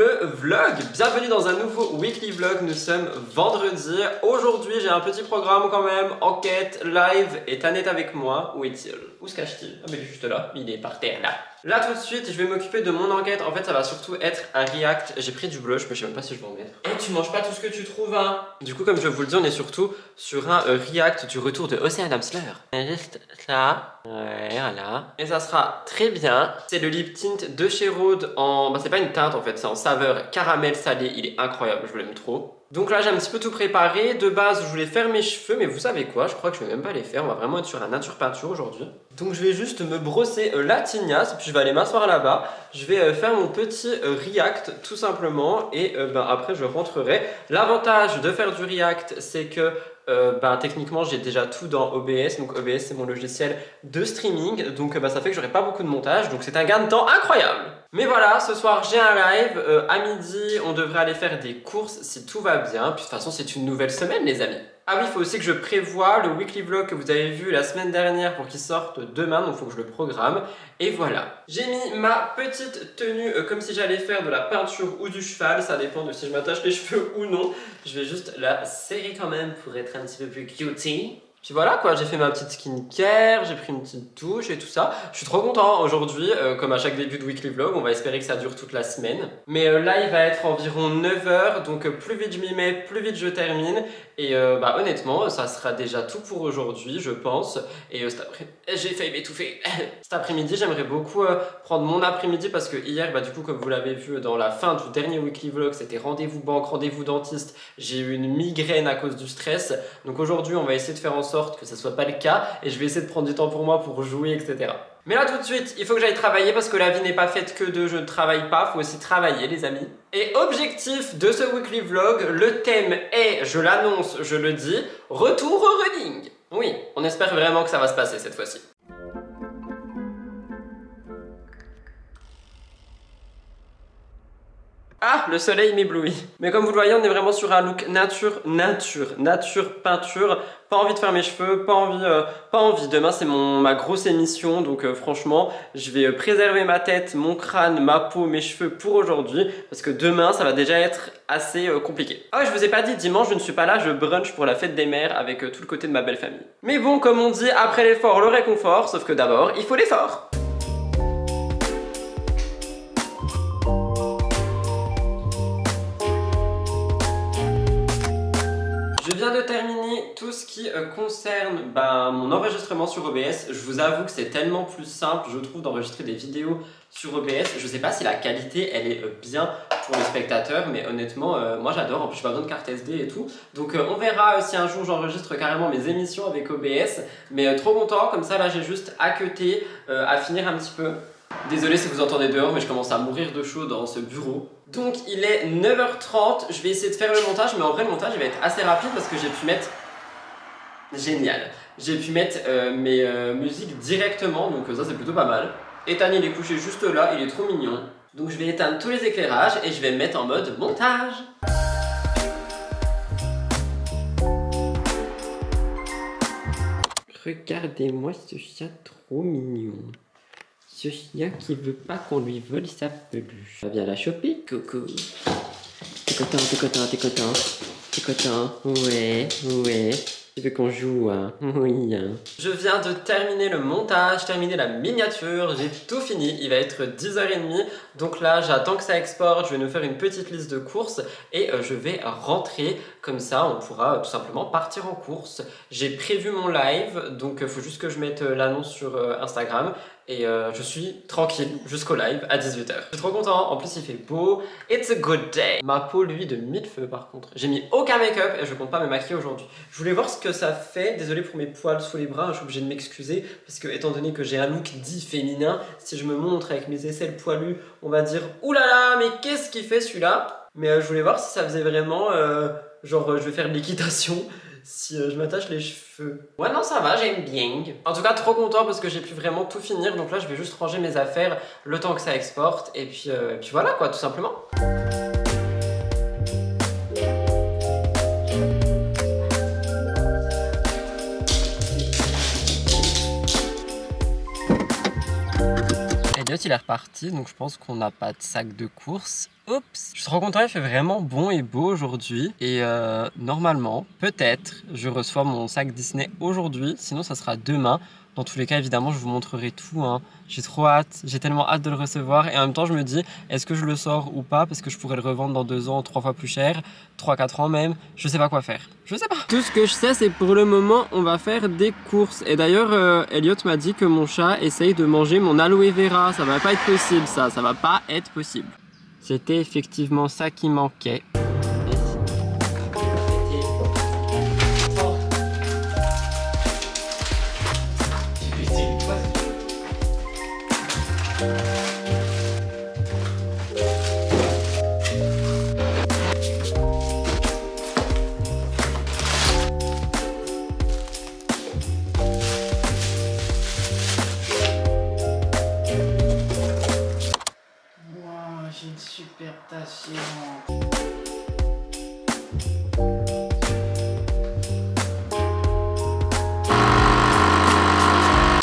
le vlog. Bienvenue dans un nouveau weekly vlog. Nous sommes vendredi. Aujourd'hui, j'ai un petit programme quand même. Enquête, live et Tan est avec moi. Où est-il? Où se cache-t-il? Ah, mais il est juste là. Il est par terre là. Là tout de suite, je vais m'occuper de mon enquête. En fait, ça va surtout être un react. J'ai pris du blush, mais je sais même pas si je vais en mettre. Et tu manges pas tout ce que tu trouves, hein. Du coup, comme je vous le dis, on est surtout sur un react du retour de Océane Hamsler. Juste ça. Ouais, voilà. Et ça sera très bien. C'est le lip tint de chez Rhode en... Bah, c'est pas une teinte en fait, c'est en saveur caramel salé. Il est incroyable, je l'aime trop. Donc là j'ai un petit peu tout préparé. De base je voulais faire mes cheveux, mais vous savez quoi, je crois que je vais même pas les faire. On va vraiment être sur la nature peinture aujourd'hui. Donc je vais juste me brosser la tignasse, puis je vais aller m'asseoir là-bas. Je vais faire mon petit react tout simplement. Et après je rentrerai. L'avantage de faire du react, c'est que techniquement j'ai déjà tout dans OBS. Donc OBS c'est mon logiciel de streaming. Donc ça fait que j'aurai pas beaucoup de montage. Donc c'est un gain de temps incroyable. Mais voilà, ce soir j'ai un live. À midi on devrait aller faire des courses si tout va bien. Puis de toute façon c'est une nouvelle semaine les amis. Ah oui, il faut aussi que je prévoie le weekly vlog que vous avez vu la semaine dernière pour qu'il sorte demain, donc il faut que je le programme. Et voilà. J'ai mis ma petite tenue comme si j'allais faire de la peinture ou du cheval, ça dépend de si je m'attache les cheveux ou non. Je vais juste la serrer quand même pour être un petit peu plus cutie. Puis voilà quoi, j'ai fait ma petite skincare, j'ai pris une petite douche et tout ça. Je suis trop content aujourd'hui, comme à chaque début de weekly vlog, on va espérer que ça dure toute la semaine. Mais là il va être environ 9 h, donc plus vite je m'y mets, plus vite je termine. Et honnêtement, ça sera déjà tout pour aujourd'hui, je pense. Et j'ai failli m'étouffer. Cet après-midi, j'aimerais beaucoup prendre mon après-midi parce que hier, du coup, comme vous l'avez vu dans la fin du dernier weekly vlog, c'était rendez-vous banque, rendez-vous dentiste. J'ai eu une migraine à cause du stress. Donc aujourd'hui, on va essayer de faire en sorte que ça soit pas le cas. Et je vais essayer de prendre du temps pour moi pour jouer, etc. Mais là tout de suite, il faut que j'aille travailler parce que la vie n'est pas faite que de je ne travaille pas, il faut aussi travailler les amis. Et objectif de ce weekly vlog, le thème est, je l'annonce, je le dis, retour au running. Oui, on espère vraiment que ça va se passer cette fois-ci. Ah, le soleil m'éblouit. Mais comme vous le voyez, on est vraiment sur un look nature peinture. Pas envie de faire mes cheveux, pas envie. Demain, c'est ma grosse émission. Donc franchement, je vais préserver ma tête, mon crâne, ma peau, mes cheveux pour aujourd'hui. Parce que demain, ça va déjà être assez compliqué. Ah, je vous ai pas dit, dimanche, je ne suis pas là. Je brunch pour la fête des mères avec tout le côté de ma belle famille. Mais bon, comme on dit, après l'effort, le réconfort. Sauf que d'abord, il faut l'effort. Je viens de terminer tout ce qui concerne mon enregistrement sur OBS. Je vous avoue que c'est tellement plus simple, je trouve, d'enregistrer des vidéos sur OBS. Je sais pas si la qualité, elle est bien pour les spectateurs, mais honnêtement, moi j'adore. En plus, je n'ai pas besoin de carte SD et tout. Donc on verra si un jour j'enregistre carrément mes émissions avec OBS. Mais trop content, comme ça, là, j'ai juste à cutter, à finir un petit peu. Désolé si vous entendez dehors, mais je commence à mourir de chaud dans ce bureau. Donc il est 9 h 30, je vais essayer de faire le montage, mais en vrai le montage il va être assez rapide parce que j'ai pu mettre... Génial. J'ai pu mettre mes musiques directement, donc ça c'est plutôt pas mal. Ethan il est couché juste là, il est trop mignon. Donc je vais éteindre tous les éclairages et je vais me mettre en mode montage. Regardez-moi ce chien trop mignon. Ce chien qui veut pas qu'on lui vole sa peluche. On va bien la choper, coucou. T'es content. Ouais. Tu veux qu'on joue, hein? Oui. Je viens de terminer le montage, terminer la miniature, j'ai tout fini. Il va être 10 h 30. Donc là, j'attends que ça exporte. Je vais nous faire une petite liste de courses et je vais rentrer. Comme ça, on pourra tout simplement partir en course. J'ai prévu mon live, donc il faut juste que je mette l'annonce sur Instagram. Et je suis tranquille jusqu'au live à 18 h. Je suis trop content, en plus il fait beau. It's a good day. Ma peau lui de mille feux par contre. J'ai mis aucun make-up et je compte pas me maquiller aujourd'hui. Je voulais voir ce que ça fait. Désolé pour mes poils sous les bras, je suis obligé de m'excuser. Parce que étant donné que j'ai un look dit féminin, si je me montre avec mes aisselles poilues, on va dire oulala, mais qu'est-ce qu'il fait celui-là? Mais je voulais voir si ça faisait vraiment genre je vais faire de l'équitation. Si je m'attache les cheveux. Ouais non ça va, j'aime bien. En tout cas trop content parce que j'ai pu vraiment tout finir. Donc là je vais juste ranger mes affaires le temps que ça exporte. Et puis voilà quoi tout simplement. fait, il est reparti, donc je pense qu'on n'a pas de sac de course. Oups! Je suis trop content, il fait vraiment bon et beau aujourd'hui. Et normalement, peut-être, je reçois mon sac Disney aujourd'hui, sinon ça sera demain. Dans tous les cas, évidemment, je vous montrerai tout, hein. J'ai trop hâte, j'ai tellement hâte de le recevoir. Et en même temps, je me dis, est-ce que je le sors ou pas? Parce que je pourrais le revendre dans 2 ans, 3 fois plus cher, 3-4 ans même. Je sais pas quoi faire. Je sais pas. Tout ce que je sais, c'est pour le moment, on va faire des courses. Et d'ailleurs, Elliot m'a dit que mon chat essaye de manger mon aloe vera. Ça va pas être possible, ça va pas être possible. C'était effectivement ça qui manquait. J'ai une super tache géante.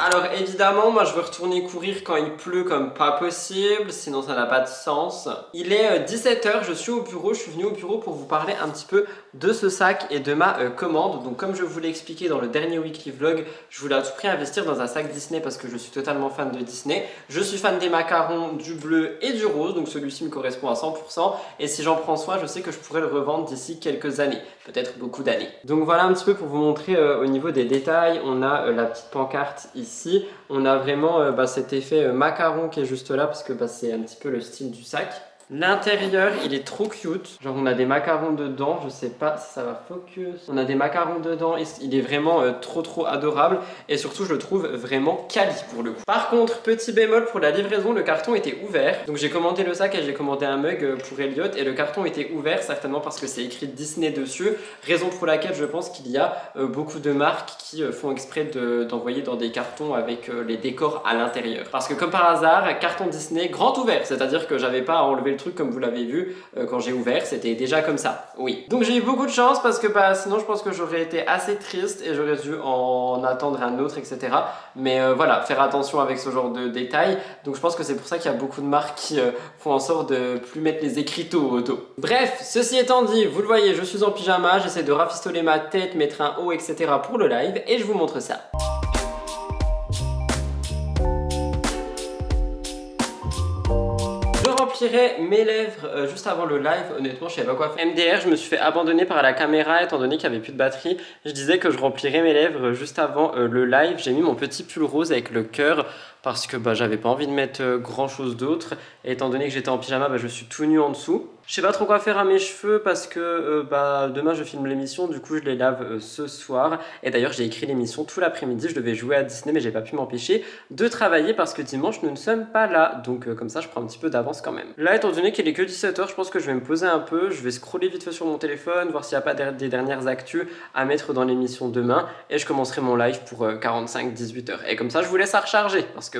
Alors évidemment, moi je veux retourner courir quand il pleut comme pas possible, sinon ça n'a pas de sens. Il est 17 h, je suis au bureau, je suis venu au bureau pour vous parler un petit peu de ce sac et de ma commande. Donc comme je vous l'ai expliqué dans le dernier weekly vlog, je voulais à tout prix investir dans un sac Disney parce que je suis totalement fan de Disney. Je suis fan des macarons, du bleu et du rose, donc celui-ci me correspond à 100%. Et si j'en prends soin, je sais que je pourrais le revendre d'ici quelques années, peut-être beaucoup d'années. Donc voilà un petit peu pour vous montrer au niveau des détails. On a la petite pancarte ici. On a vraiment cet effet macaron qui est juste là parce que c'est un petit peu le style du sac. L'intérieur, il est trop cute. Genre, on a des macarons dedans. Je sais pas si ça va focus. On a des macarons dedans. Il est vraiment trop adorable. Et surtout, je le trouve vraiment quali pour le coup. Par contre, petit bémol pour la livraison, le carton était ouvert. Donc, j'ai commandé le sac et j'ai commandé un mug pour Elliot. Et le carton était ouvert, certainement parce que c'est écrit Disney dessus. Raison pour laquelle je pense qu'il y a beaucoup de marques qui font exprès d'envoyer dans des cartons avec les décors à l'intérieur. Parce que, comme par hasard, carton Disney grand ouvert. C'est-à-dire que j'avais pas à enlever le truc comme vous l'avez vu quand j'ai ouvert, c'était déjà comme ça, oui. Donc j'ai eu beaucoup de chance parce que sinon je pense que j'aurais été assez triste et j'aurais dû en attendre un autre, etc. Mais voilà, faire attention avec ce genre de détails. Donc je pense que c'est pour ça qu'il y a beaucoup de marques qui font en sorte de plus mettre les écriteaux au dos. Bref, ceci étant dit, vous le voyez, je suis en pyjama, j'essaie de rafistoler ma tête, mettre un haut, etc. pour le live et je vous montre ça. Je remplirai mes lèvres juste avant le live, honnêtement je savais pas quoi faire. MDR, je me suis fait abandonner par la caméra étant donné qu'il n'y avait plus de batterie. Je disais que je remplirais mes lèvres juste avant le live. J'ai mis mon petit pull rose avec le cœur parce que j'avais pas envie de mettre grand chose d'autre. Et étant donné que j'étais en pyjama, je suis tout nu en dessous. Je sais pas trop quoi faire à mes cheveux parce que demain je filme l'émission, du coup je les lave ce soir. Et d'ailleurs j'ai écrit l'émission tout l'après-midi, je devais jouer à Disney mais j'ai pas pu m'empêcher de travailler parce que dimanche nous ne sommes pas là. Donc comme ça je prends un petit peu d'avance quand même. Là étant donné qu'il est que 17 h, je pense que je vais me poser un peu, je vais scroller vite fait sur mon téléphone, voir s'il n'y a pas des dernières actus à mettre dans l'émission demain. Et je commencerai mon live pour 45-18 h. Et comme ça je vous laisse à recharger parce que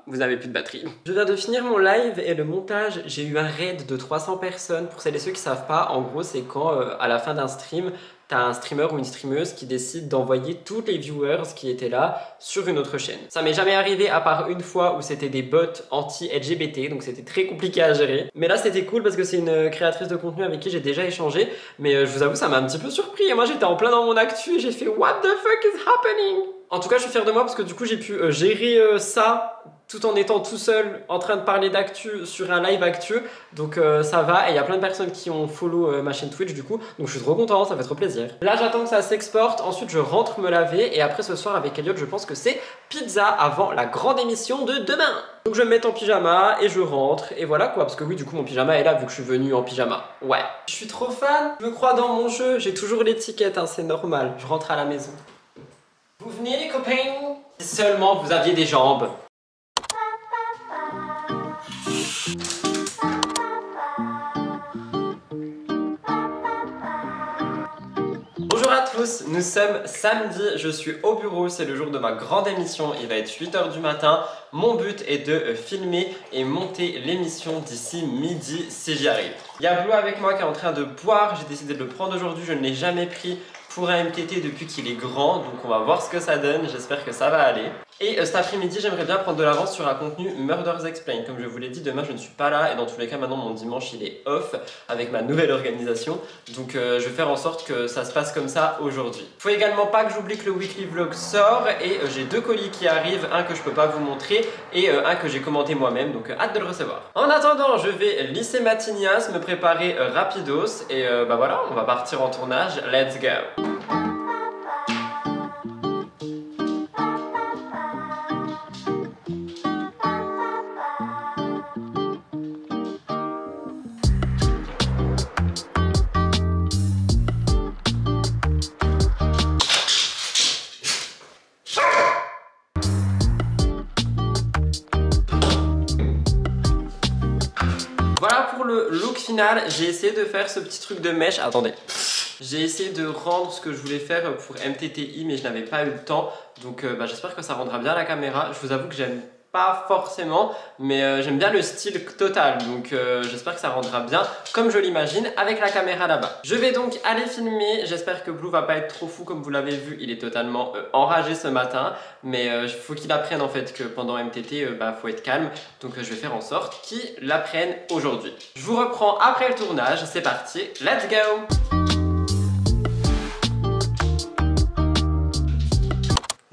vous avez plus de batterie. Je viens de finir mon live et le montage, j'ai eu un raid de 300 personnes. Pour celles et ceux qui ne savent pas, en gros c'est quand à la fin d'un stream, tu as un streamer ou une streameuse qui décide d'envoyer tous les viewers qui étaient là sur une autre chaîne. Ça m'est jamais arrivé à part une fois où c'était des bots anti-LGBT, donc c'était très compliqué à gérer. Mais là c'était cool parce que c'est une créatrice de contenu avec qui j'ai déjà échangé, mais je vous avoue ça m'a un petit peu surpris et moi j'étais en plein dans mon actu et j'ai fait what the fuck is happening? En tout cas je suis fier de moi parce que du coup j'ai pu gérer ça tout en étant tout seul en train de parler d'actu sur un live actu, donc ça va. Et il y a plein de personnes qui ont follow ma chaîne Twitch du coup, donc je suis trop content, ça fait trop plaisir. Là j'attends que ça s'exporte, ensuite je rentre me laver et après ce soir avec Elliot je pense que c'est pizza avant la grande émission de demain. Donc je vais me mettre en pyjama et je rentre et voilà quoi, parce que oui du coup mon pyjama est là vu que je suis venu en pyjama. Ouais, je suis trop fan, je me crois dans mon jeu, j'ai toujours l'étiquette, hein, c'est normal. Je rentre à la maison. Vous venez les copains? Si seulement vous aviez des jambes. Bonjour à tous, nous sommes samedi, je suis au bureau, c'est le jour de ma grande émission, il va être 8 h du matin. Mon but est de filmer et monter l'émission d'ici midi si j'y arrive. Il y a Blue avec moi qui est en train de boire, j'ai décidé de le prendre aujourd'hui, je ne l'ai jamais pris pour un MTT depuis qu'il est grand, donc on va voir ce que ça donne, j'espère que ça va aller. Et cet après-midi, j'aimerais bien prendre de l'avance sur un contenu Murders Explained. Comme je vous l'ai dit, demain je ne suis pas là et dans tous les cas maintenant mon dimanche il est off avec ma nouvelle organisation. Donc je vais faire en sorte que ça se passe comme ça aujourd'hui. Faut également pas que j'oublie que le weekly vlog sort et j'ai 2 colis qui arrivent, un que je peux pas vous montrer et un que j'ai commandé moi-même, donc hâte de le recevoir. En attendant, je vais lisser ma tignasse, me préparer rapidos et bah voilà, on va partir en tournage, let's go. Voilà pour le look final, j'ai essayé de faire ce petit truc de mèche, attendez. J'ai essayé de rendre ce que je voulais faire pour MTTI mais je n'avais pas eu le temps. Donc j'espère que ça rendra bien à la caméra. Je vous avoue que j'aime pas forcément mais j'aime bien le style total. Donc j'espère que ça rendra bien comme je l'imagine avec la caméra là-bas. Je vais donc aller filmer. J'espère que Blue va pas être trop fou comme vous l'avez vu. Il est totalement enragé ce matin. Mais il faut qu'il apprenne en fait que pendant MTT faut être calme. Donc je vais faire en sorte qu'il l'apprenne aujourd'hui. Je vous reprends après le tournage. C'est parti, let's go!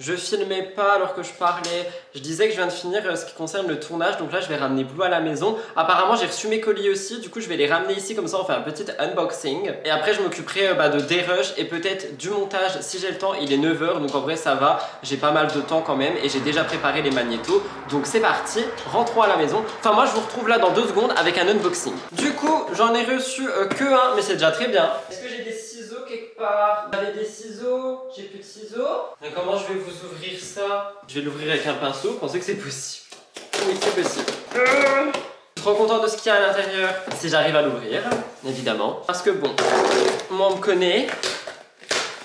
Je filmais pas alors que je parlais, je disais que je viens de finir ce qui concerne le tournage, donc là je vais ramener Blue à la maison. Apparemment j'ai reçu mes colis aussi, du coup je vais les ramener ici, comme ça on fait un petit unboxing. Et après je m'occuperai de dérush et peut-être du montage si j'ai le temps. Il est 9 h, donc en vrai ça va, j'ai pas mal de temps quand même et j'ai déjà préparé les magnétos. Donc c'est parti, rentrons à la maison. Enfin moi je vous retrouve là dans 2 secondes avec un unboxing. Du coup j'en ai reçu que un, mais c'est déjà très bien. Est-ce que j'ai des ciseaux quelque part? Vous avez des ciseaux? J'ai plus de ciseaux. Mais comment je vais vous ouvrir ça? Je vais l'ouvrir avec un pinceau, pensez que c'est possible? Oui, c'est possible. Je suis trop content de ce qu'il y a à l'intérieur. Si j'arrive à l'ouvrir, évidemment. Parce que bon, moi on me connaît.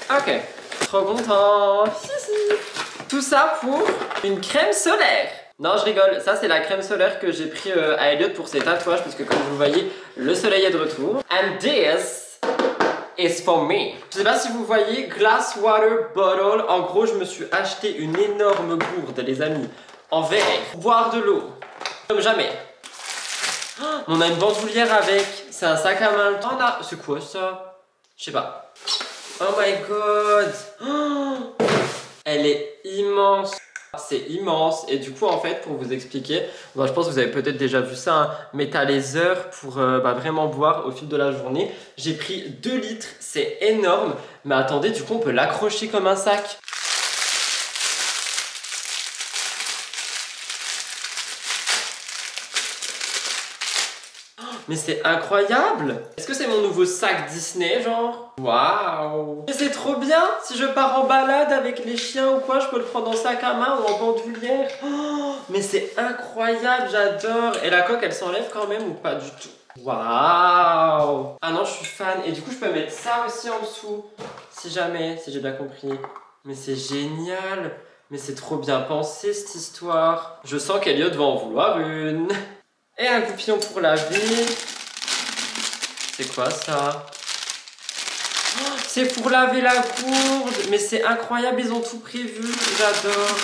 Ok, trop content. Tout ça pour une crème solaire. Non, je rigole, ça c'est la crème solaire que j'ai pris à Elliot pour ses tatouages parce que comme vous voyez, le soleil est de retour. And this is for me. Je sais pas si vous voyez, glass water bottle. En gros, je me suis acheté une énorme gourde, les amis, en verre, pour boire de l'eau. Comme jamais. On a une bandoulière avec, c'est un sac à main. Oh là, c'est quoi ça? Je sais pas. Oh my god. Elle est immense. C'est immense et du coup en fait pour vous expliquer, je pense que vous avez peut-être déjà vu ça, hein, mais t'as les heures pour vraiment boire au fil de la journée. J'ai pris 2 litres, c'est énorme, mais attendez, du coup on peut l'accrocher comme un sac. Mais c'est incroyable! Est-ce que c'est mon nouveau sac Disney, genre? Waouh! Mais c'est trop bien! Si je pars en balade avec les chiens ou quoi, je peux le prendre en sac à main ou en bandoulière. Oh, mais c'est incroyable, j'adore! Et la coque, elle s'enlève quand même ou pas du tout? Waouh! Ah non, je suis fan. Et du coup, je peux mettre ça aussi en dessous, si jamais, si j'ai bien compris. Mais c'est génial! Mais c'est trop bien pensé, cette histoire. Je sens qu'Elliot va en vouloir une. Et un goupillon pour laver. C'est quoi ça? Oh, c'est pour laver la gourde. Mais c'est incroyable, ils ont tout prévu. J'adore.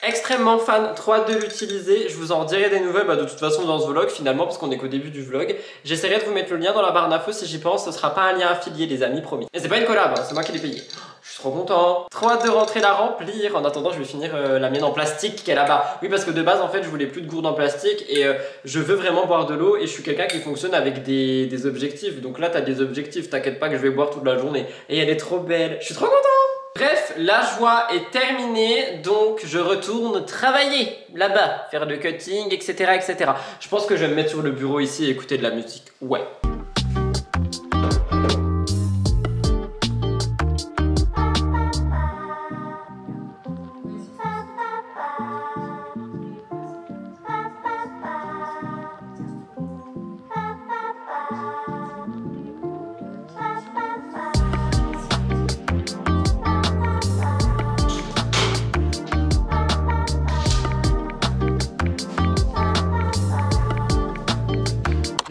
Extrêmement fan, trop hâte de l'utiliser. Je vous en dirai des nouvelles de toute façon dans ce vlog finalement parce qu'on est qu'au début du vlog. J'essaierai de vous mettre le lien dans la barre d'infos si j'y pense. Ce sera pas un lien affilié les amis, promis. Et c'est pas une collab, hein, c'est moi qui l'ai payé. Je suis trop content. Trop hâte de rentrer la remplir. En attendant je vais finir la mienne en plastique qui est là-bas. Oui parce que de base en fait je voulais plus de gourde en plastique et je veux vraiment boire de l'eau et je suis quelqu'un qui fonctionne avec des objectifs. Donc là t'as des objectifs, t'inquiète pas que je vais boire toute la journée. Et elle est trop belle. Je suis trop content. Bref, la joie est terminée, donc je retourne travailler là-bas, faire le cutting, etc., etc. Je pense que je vais me mettre sur le bureau ici et écouter de la musique. Ouais.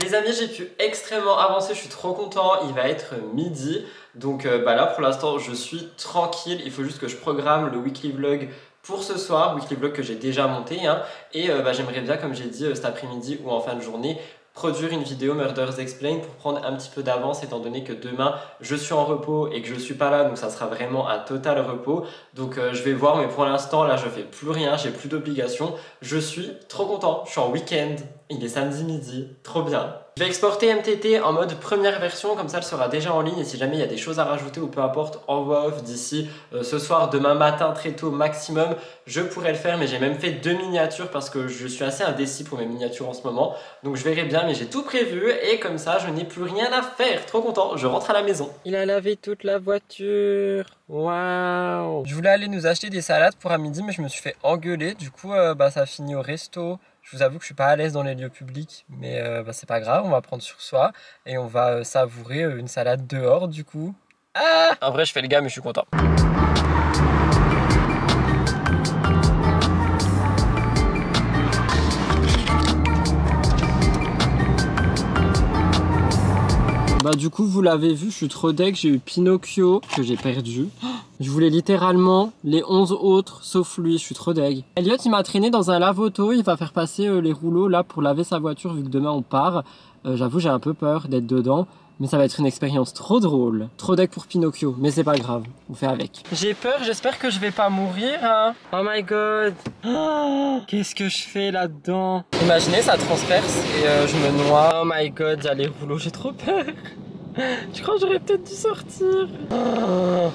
Les Les amis, j'ai pu extrêmement avancer, je suis trop content, il va être midi. Donc là pour l'instant je suis tranquille, il faut juste que je programme le weekly vlog pour ce soir, weekly vlog que j'ai déjà monté hein. Et j'aimerais bien, comme j'ai dit cet après-midi ou en fin de journée, produire une vidéo Murders Explain pour prendre un petit peu d'avance étant donné que demain je suis en repos et que je suis pas là, donc ça sera vraiment un total repos. Donc je vais voir, mais pour l'instant là je fais plus rien, j'ai plus d'obligations. Je suis trop content, je suis en week-end, il est samedi midi, trop bien. Je vais exporter MTT en mode première version, comme ça elle sera déjà en ligne et si jamais il y a des choses à rajouter ou peu importe, en voix off d'ici ce soir, demain matin très tôt maximum, je pourrais le faire. Mais j'ai même fait 2 miniatures parce que je suis assez indécis pour mes miniatures en ce moment. Donc je verrai bien, mais j'ai tout prévu et comme ça je n'ai plus rien à faire. Trop content, je rentre à la maison. Il a lavé toute la voiture. Waouh. Je voulais aller nous acheter des salades pour à midi mais je me suis fait engueuler. Du coup ça a fini au resto. Je vous avoue que je suis pas à l'aise dans les lieux publics, mais c'est pas grave, on va prendre sur soi et on va savourer une salade dehors du coup. Ah, en vrai je fais le gars mais je suis content. Du coup vous l'avez vu, je suis trop deg, j'ai eu Pinocchio que j'ai perdu. Je voulais littéralement les 11 autres sauf lui, je suis trop deg. Elliot il m'a traîné dans un lave-auto, il va faire passer les rouleaux là pour laver sa voiture vu que demain on part. J'avoue j'ai un peu peur d'être dedans, mais ça va être une expérience trop drôle. Trop deg pour Pinocchio, mais c'est pas grave, on fait avec. J'ai peur, j'espère que je vais pas mourir hein. Oh my god. Oh, qu'est-ce que je fais là-dedans? Imaginez ça transperce et je me noie. Oh my god, il y a les rouleaux, j'ai trop peur. Je crois que j'aurais peut-être dû sortir. Oh.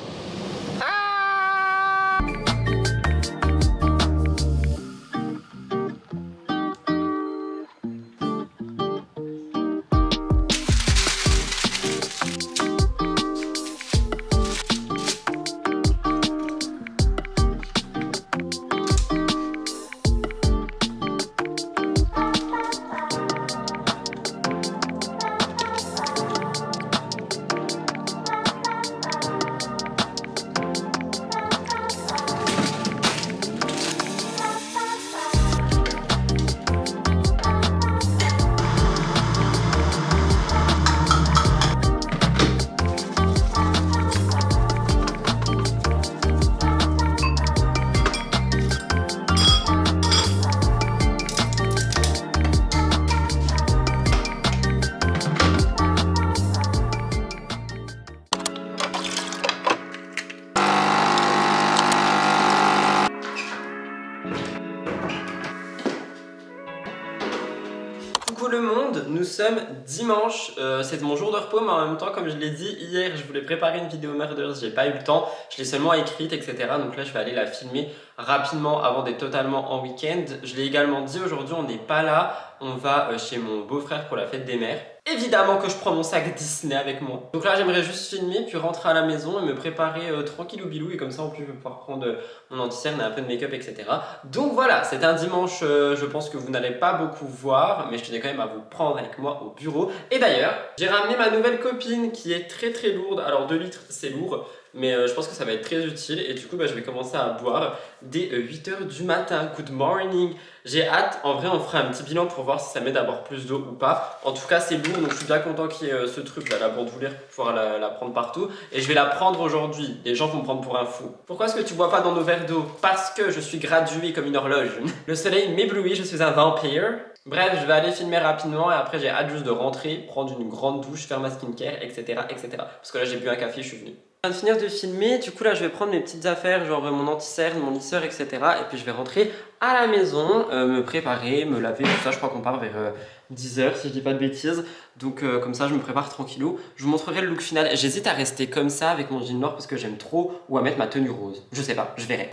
Coucou le monde, nous sommes dimanche, c'est mon jour de repos mais en même temps comme je l'ai dit hier je voulais préparer une vidéo Murders, j'ai pas eu le temps, je l'ai seulement écrite etc. Donc là je vais aller la filmer rapidement avant d'être totalement en week-end. Je l'ai également dit aujourd'hui on n'est pas là, on va chez mon beau-frère pour la fête des mères. Évidemment que je prends mon sac Disney avec moi. Donc là j'aimerais juste filmer puis rentrer à la maison et me préparer tranquillou bilou et comme ça en plus je vais pouvoir prendre mon anti-cerne et un peu de make-up etc. Donc voilà, c'est un dimanche je pense que vous n'allez pas beaucoup voir mais je tenais quand même à vous prendre avec moi au bureau. Et d'ailleurs j'ai ramené ma nouvelle copine qui est très lourde. Alors 2 litres c'est lourd mais je pense que ça va être très utile et du coup je vais commencer à boire dès 8 h du matin. Good morning. J'ai hâte, en vrai on fera un petit bilan pour voir si ça m'aide à boire plus d'eau ou pas. En tout cas c'est lourd donc je suis bien content qu'il y ait ce truc là, la bandoulière pour pouvoir la prendre partout. Et je vais la prendre aujourd'hui, les gens vont me prendre pour un fou. Pourquoi est-ce que tu bois pas dans nos verres d'eau? Parce que je suis gradué comme une horloge. Le soleil m'éblouit, je suis un vampire. Bref, je vais aller filmer rapidement et après j'ai hâte juste de rentrer, prendre une grande douche, faire ma skincare, etc. Parce que là j'ai bu un café, je suis venu. Je viens de finir de filmer, du coup là je vais prendre mes petites affaires, genre mon anti-cerne, mon lisseur, etc. Et puis je vais rentrer à la maison, me préparer, me laver, tout ça. Je crois qu'on part vers 10 h si je dis pas de bêtises. Donc comme ça je me prépare tranquillou. Je vous montrerai le look final. J'hésite à rester comme ça avec mon jean noir parce que j'aime trop ou à mettre ma tenue rose. Je sais pas, je verrai.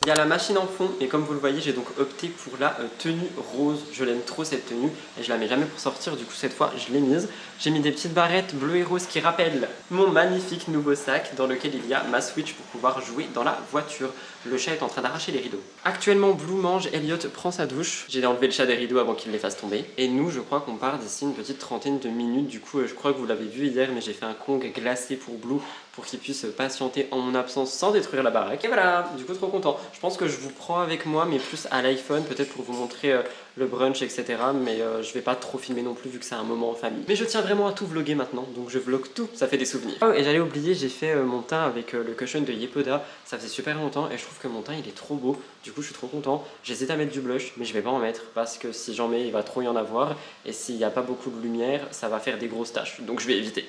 Il y a la machine en fond et comme vous le voyez j'ai donc opté pour la tenue rose. Je l'aime trop cette tenue et je la mets jamais pour sortir, du coup cette fois je l'ai mise. J'ai mis des petites barrettes bleues et roses qui rappellent mon magnifique nouveau sac dans lequel il y a ma Switch pour pouvoir jouer dans la voiture. Le chat est en train d'arracher les rideaux. Actuellement Blue mange, Elliot prend sa douche. J'ai enlevé le chat des rideaux avant qu'il les fasse tomber. Et nous je crois qu'on part d'ici une petite trentaine de minutes. Du coup je crois que vous l'avez vu hier mais j'ai fait un Kong glacé pour Blue pour qu'il puisse patienter en mon absence sans détruire la baraque. Et voilà, du coup trop content. Je pense que je vous prends avec moi, mais plus à l'iPhone, peut-être pour vous montrer le brunch, etc. Mais je vais pas trop filmer non plus vu que c'est un moment en famille. Mais je tiens vraiment à tout vlogger maintenant, donc je vlog tout, ça fait des souvenirs. Oh, et j'allais oublier, j'ai fait mon teint avec le cushion de Yepoda, ça faisait super longtemps et je trouve que mon teint il est trop beau, du coup je suis trop content. J'hésite à mettre du blush, mais je vais pas en mettre parce que si j'en mets, il va trop y en avoir et s'il n'y a pas beaucoup de lumière, ça va faire des grosses taches, donc je vais éviter.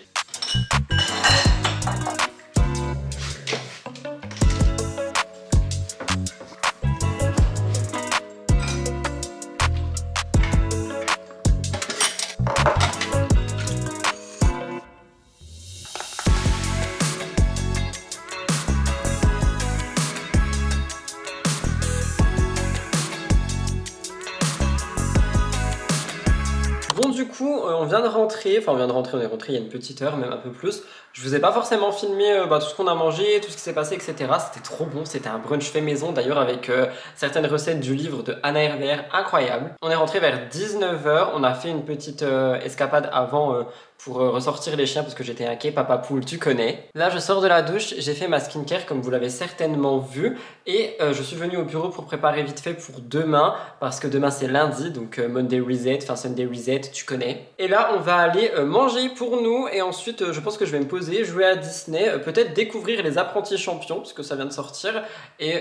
Bon du coup on vient de rentrer, on est rentré il y a une petite heure, même un peu plus. Je vous ai pas forcément filmé tout ce qu'on a mangé, tout ce qui s'est passé, etc. C'était trop bon, c'était un brunch fait maison d'ailleurs avec certaines recettes du livre de Anna Hervé, incroyable. On est rentré vers 19 h, on a fait une petite escapade avant pour ressortir les chiens parce que j'étais inquiet, papa poule tu connais. Là je sors de la douche, j'ai fait ma skincare comme vous l'avez certainement vu et je suis venu au bureau pour préparer vite fait pour demain parce que demain c'est lundi donc Monday Reset, enfin Sunday Reset tu connais. Et là on va aller manger pour nous et ensuite je pense que je vais me poser, jouer à Disney, peut-être découvrir les apprentis champions parce que ça vient de sortir et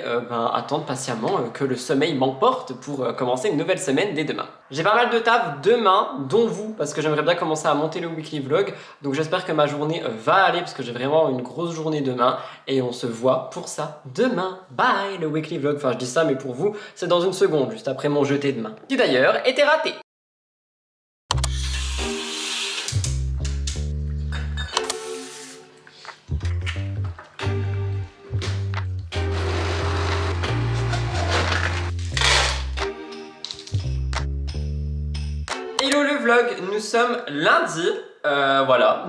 attendre patiemment que le sommeil m'emporte pour commencer une nouvelle semaine dès demain. J'ai pas mal de taf demain, dont vous, parce que j'aimerais bien commencer à monter le weekly vlog, donc j'espère que ma journée va aller parce que j'ai vraiment une grosse journée demain et on se voit pour ça demain. Bye le weekly vlog, enfin je dis ça mais pour vous c'est dans une seconde, juste après mon jeté de main, qui d'ailleurs était raté. Hello le vlog, nous sommes lundi, voilà.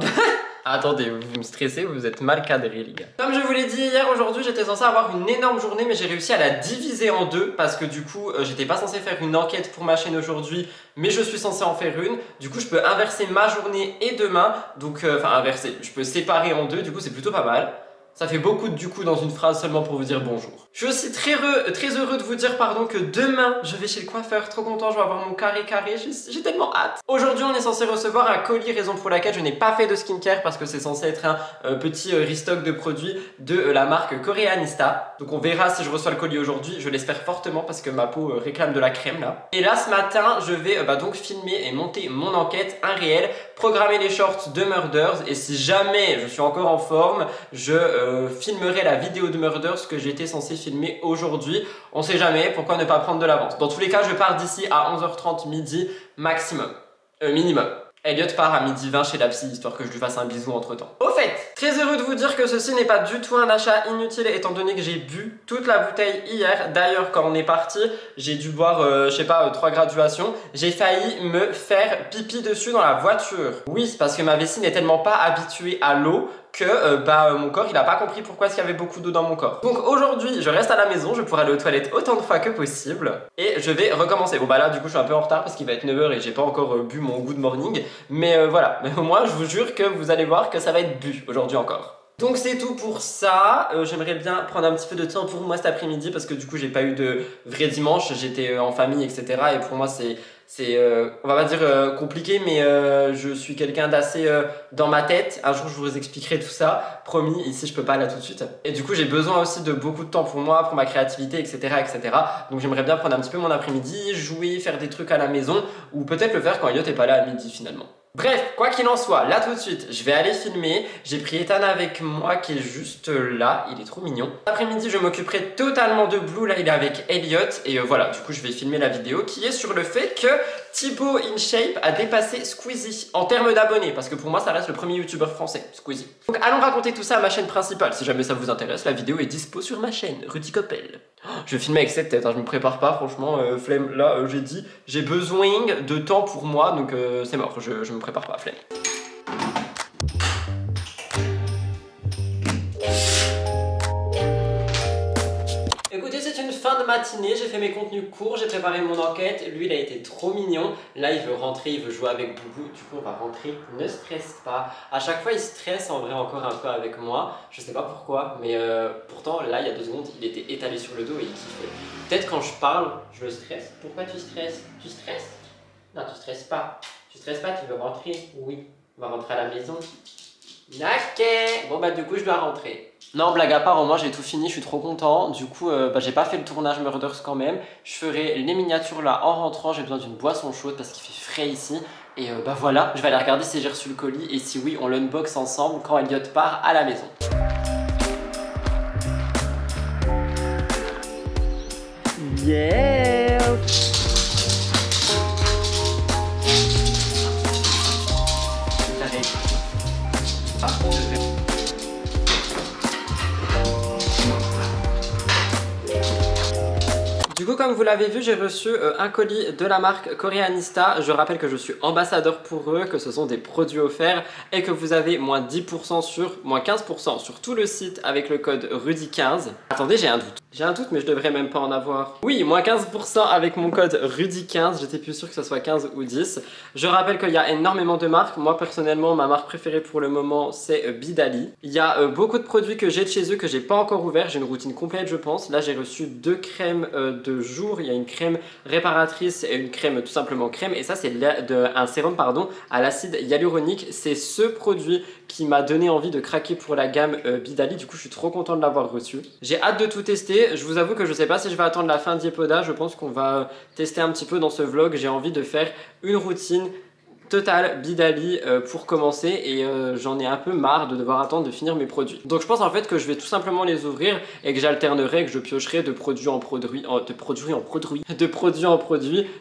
Attendez, vous me stressez, vous êtes mal cadré les gars. Comme je vous l'ai dit hier, aujourd'hui j'étais censé avoir une énorme journée mais j'ai réussi à la diviser en deux parce que du coup j'étais pas censé faire une enquête pour ma chaîne aujourd'hui mais je suis censé en faire une. Du coup je peux inverser ma journée et demain, donc enfin inverser, je peux séparer en deux, du coup c'est plutôt pas mal. Ça fait beaucoup de du coup dans une phrase seulement pour vous dire bonjour. Je suis aussi très heureux de vous dire que demain je vais chez le coiffeur, trop content, je vais avoir mon carré, j'ai tellement hâte. Aujourd'hui on est censé recevoir un colis, raison pour laquelle je n'ai pas fait de skincare parce que c'est censé être un petit restock de produits de la marque Koreanista. Donc on verra si je reçois le colis aujourd'hui, je l'espère fortement parce que ma peau réclame de la crème là. Et là ce matin je vais donc filmer et monter mon enquête, un réel, programmer les shorts de Murders et si jamais je suis encore en forme, je filmerai la vidéo de Murders que j'étais censé filmer aujourd'hui. On sait jamais, pourquoi ne pas prendre de l'avance. Dans tous les cas, je pars d'ici à 11h30 midi maximum. Minimum. Elliot part à 12h20 chez la psy, histoire que je lui fasse un bisou entre temps. Au fait, très heureux de vous dire que ceci n'est pas du tout un achat inutile étant donné que j'ai bu toute la bouteille hier. D'ailleurs, quand on est parti, j'ai dû boire, je sais pas, 3 graduations. J'ai failli me faire pipi dessus dans la voiture. Oui, c'est parce que ma vessie n'est tellement pas habituée à l'eau que mon corps il a pas compris pourquoi il y avait beaucoup d'eau dans mon corps. Donc aujourd'hui je reste à la maison, je pourrai aller aux toilettes autant de fois que possible et je vais recommencer. Bon bah là du coup je suis un peu en retard parce qu'il va être 9 h et j'ai pas encore bu mon good morning, mais voilà, mais au moins je vous jure que vous allez voir que ça va être bu aujourd'hui encore. Donc c'est tout pour ça, j'aimerais bien prendre un petit peu de temps pour moi cet après-midi parce que du coup j'ai pas eu de vrai dimanche, j'étais en famille etc. et pour moi c'est on va pas dire compliqué mais je suis quelqu'un d'assez dans ma tête. Un jour je vous expliquerai tout ça, promis, ici je peux pas là tout de suite et du coup j'ai besoin aussi de beaucoup de temps pour moi, pour ma créativité etc. donc j'aimerais bien prendre un petit peu mon après-midi, jouer, faire des trucs à la maison ou peut-être le faire quand Elliot est pas là à midi finalement. Bref, quoi qu'il en soit, là tout de suite, je vais aller filmer. J'ai pris Ethan avec moi qui est juste là, il est trop mignon. L'après-midi, je m'occuperai totalement de Blue, là il est avec Elliot. Et voilà, du coup je vais filmer la vidéo qui est sur le fait que Thibaut InShape a dépassé Squeezie en termes d'abonnés. Parce que pour moi ça reste le premier youtubeur français, Squeezie. Donc allons raconter tout ça à ma chaîne principale. Si jamais ça vous intéresse, la vidéo est dispo sur ma chaîne, Rudy Coppel. Je vais filmer avec cette tête, hein, je me prépare pas franchement, flemme, là j'ai dit j'ai besoin de temps pour moi donc c'est mort, je me prépare pas, flemme. Écoutez, c'est une fin fin de matinée, j'ai fait mes contenus courts, j'ai préparé mon enquête. Lui, il a été trop mignon. Là, il veut rentrer, il veut jouer avec Boubou. Du coup, on va rentrer. Ne stresse pas. À chaque fois, il stresse en vrai encore un peu avec moi. Je sais pas pourquoi, mais pourtant, là, il y a 2 secondes, il était étalé sur le dos et il kiffait. Peut-être quand je parle, je le stresse. Pourquoi tu stresses? Tu stresses? Non, tu stresses pas. Tu stresses pas, tu veux rentrer? Oui. On va rentrer à la maison. Ok. Bon bah du coup je dois rentrer. Non, blague à part, au moins j'ai tout fini, je suis trop content. Du coup j'ai pas fait le tournage Murders quand même. Je ferai les miniatures là en rentrant. J'ai besoin d'une boisson chaude parce qu'il fait frais ici. Et bah voilà, je vais aller regarder si j'ai reçu le colis. Et si oui, on l'unbox ensemble quand Elliot part à la maison. Yeah. Du coup, comme vous l'avez vu, j'ai reçu un colis de la marque Koreanista. Je rappelle que je suis ambassadeur pour eux, que ce sont des produits offerts et que vous avez moins 10% sur, moins 15% sur tout le site avec le code Rudy15. Attendez, j'ai un doute. J'ai un doute, mais je devrais même pas en avoir. Oui, moins 15% avec mon code Rudy15. J'étais plus sûr que ce soit 15 ou 10. Je rappelle qu'il y a énormément de marques. Moi, personnellement, ma marque préférée pour le moment, c'est Bidali. Il y a beaucoup de produits que j'ai de chez eux que j'ai pas encore ouvert. J'ai une routine complète, je pense. Là, j'ai reçu 2 crèmes de jour. Il y a une crème réparatrice et une crème tout simplement crème. Et ça, c'est un sérum à l'acide hyaluronique. C'est ce produit qui m'a donné envie de craquer pour la gamme Bidali. Du coup, je suis trop content de l'avoir reçu. J'ai hâte de tout tester. Je vous avoue que je sais pas si je vais attendre la fin d'Iepoda. Je pense qu'on va tester un petit peu dans ce vlog. J'ai envie de faire une routine totale Bidali pour commencer et j'en ai un peu marre de devoir attendre de finir mes produits. Donc je pense en fait que je vais tout simplement les ouvrir et que j'alternerai, que je piocherai de produit en produit,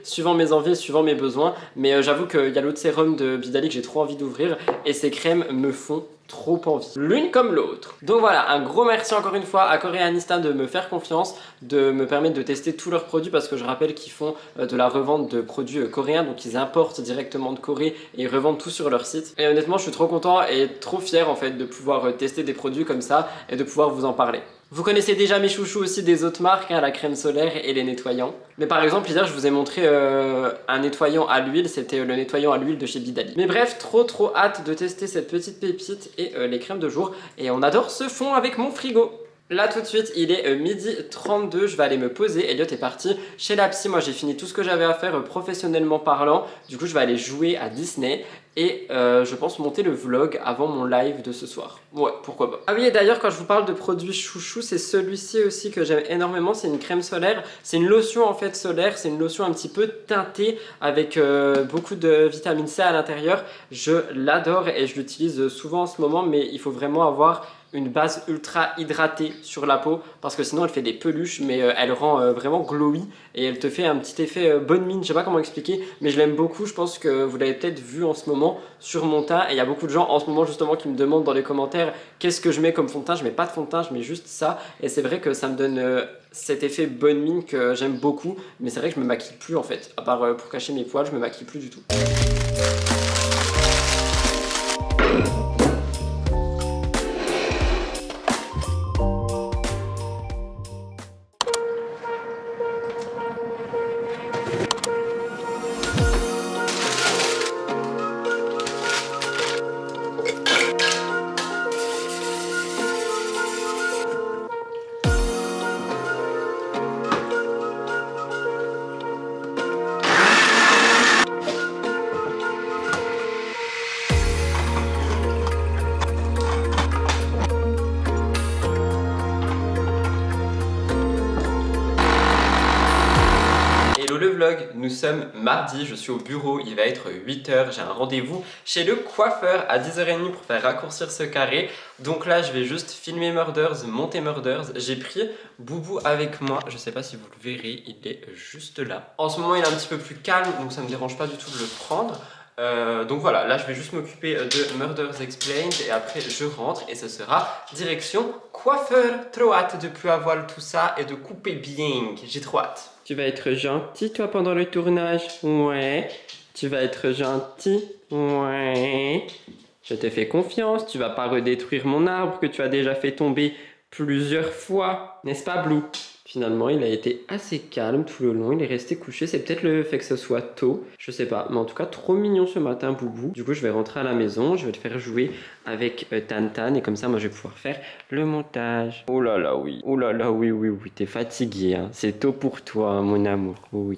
suivant mes envies, suivant mes besoins. Mais j'avoue qu'il y a l'autre sérum de Bidali que j'ai trop envie d'ouvrir et ces crèmes me font trop envie, l'une comme l'autre. Donc voilà, un gros merci encore une fois à Koreanista de me faire confiance, de me permettre de tester tous leurs produits parce que je rappelle qu'ils font de la revente de produits coréens, donc ils importent directement de Corée et ils revendent tout sur leur site. Et honnêtement, je suis trop content et trop fier en fait de pouvoir tester des produits comme ça et de pouvoir vous en parler. Vous connaissez déjà mes chouchous aussi des autres marques, hein, la crème solaire et les nettoyants. Mais par exemple, hier, je vous ai montré un nettoyant à l'huile, c'était le nettoyant à l'huile de chez Bidali. Mais bref, trop hâte de tester cette petite pépite et les crèmes de jour. Et on adore ce fond avec mon frigo. Là tout de suite il est 12h32, je vais aller me poser. Elliot est parti chez la psy, moi j'ai fini tout ce que j'avais à faire professionnellement parlant. Du coup je vais aller jouer à Disney et je pense monter le vlog avant mon live de ce soir. Ouais, pourquoi pas. Ah oui, et d'ailleurs quand je vous parle de produits chouchou, c'est celui-ci aussi que j'aime énormément. C'est une crème solaire, c'est une lotion en fait solaire. C'est une lotion un petit peu teintée avec beaucoup de vitamine C à l'intérieur. Je l'adore et je l'utilise souvent en ce moment, mais il faut vraiment avoir une base ultra hydratée sur la peau parce que sinon elle fait des peluches, mais elle rend vraiment glowy et elle te fait un petit effet bonne mine. Je sais pas comment expliquer, mais je l'aime beaucoup. Je pense que vous l'avez peut-être vu en ce moment sur mon teint et il y a beaucoup de gens en ce moment justement qui me demandent dans les commentaires qu'est-ce que je mets comme fond de teint. Je mets pas de fond de teint, je mets juste ça et c'est vrai que ça me donne cet effet bonne mine que j'aime beaucoup, mais c'est vrai que je me maquille plus en fait, à part pour cacher mes poils, je me maquille plus du tout. Le vlog, nous sommes mardi, je suis au bureau, il va être 8h, j'ai un rendez-vous chez le coiffeur à 10h30 pour faire raccourcir ce carré. Donc là je vais juste filmer Murders, monter Murders. J'ai pris Boubou avec moi, je sais pas si vous le verrez, il est juste là. En ce moment il est un petit peu plus calme, donc ça me dérange pas du tout de le prendre. Donc voilà, là je vais juste m'occuper de Murders Explained et après je rentre et ce sera direction coiffeur. Trop hâte de plus avoir tout ça et de couper bien, j'ai trop hâte. Tu vas être gentil toi pendant le tournage? Ouais. Tu vas être gentil? Ouais. Je te fais confiance, tu vas pas redétruire mon arbre que tu as déjà fait tomber plusieurs fois. N'est-ce pas Blue? Finalement, il a été assez calme tout le long, il est resté couché. C'est peut-être le fait que ce soit tôt, je sais pas. Mais en tout cas, trop mignon ce matin, Boubou. Du coup, je vais rentrer à la maison, je vais te faire jouer avec Tan et comme ça, moi, je vais pouvoir faire le montage. Oh là là, oui. Oh là là, oui, oui, oui. T'es fatigué, hein. C'est tôt pour toi, hein, mon amour. Oh, oui.